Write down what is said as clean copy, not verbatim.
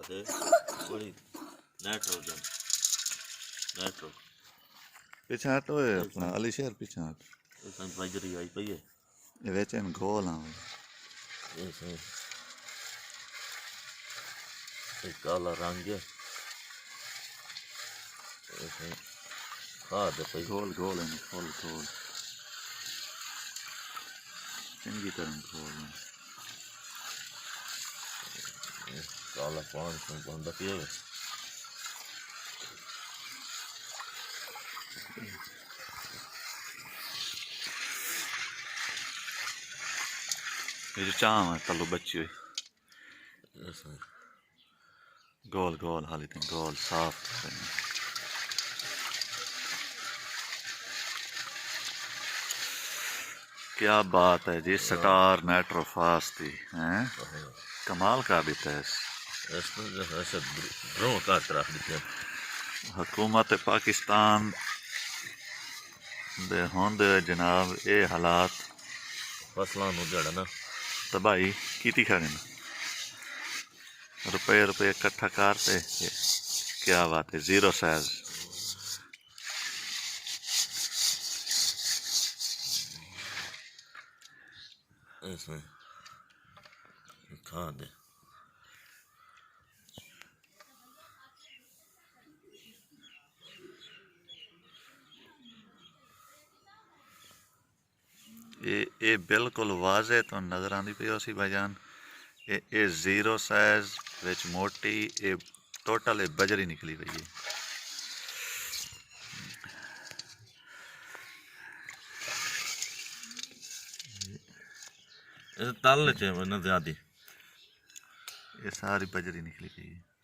थे बड़ी nitrogen nitro पीछे हटो है अपना अली शेर पीछे हट इसमें बाजरी आई पई है ये वेचन गोल हाँ इसमें एक काला रंग है इसमें खाद है पई गोल गोल है गोल गोल चंगी तरह गोल है काला पान से बंदा पिए ये जो चाम है तल्लू बच्ची हुई इसमें गोल गोल हाली तक गोल साफ क्या बात है जी स्टार नाइट्रोफास थी हैं कमाल कर देता है इसमें जो है सब ड्रोन काट रख देते हैं हुकूमत पाकिस्तान दे होंदे जनाब ये हालात फसलों को जड़ा ना तबाही की खड़े रुपये रुपये इकट्ठा करते क्या बात है जीरो साइज इसमें खाद है ये बिल्कुल वाजे तो नज़र आती पई उसी भाईजान ये जीरो साइज विच मोटी ये टोटल बजरी निकली पई है तल च न ज्यादा ये सारी बजरी निकली पई है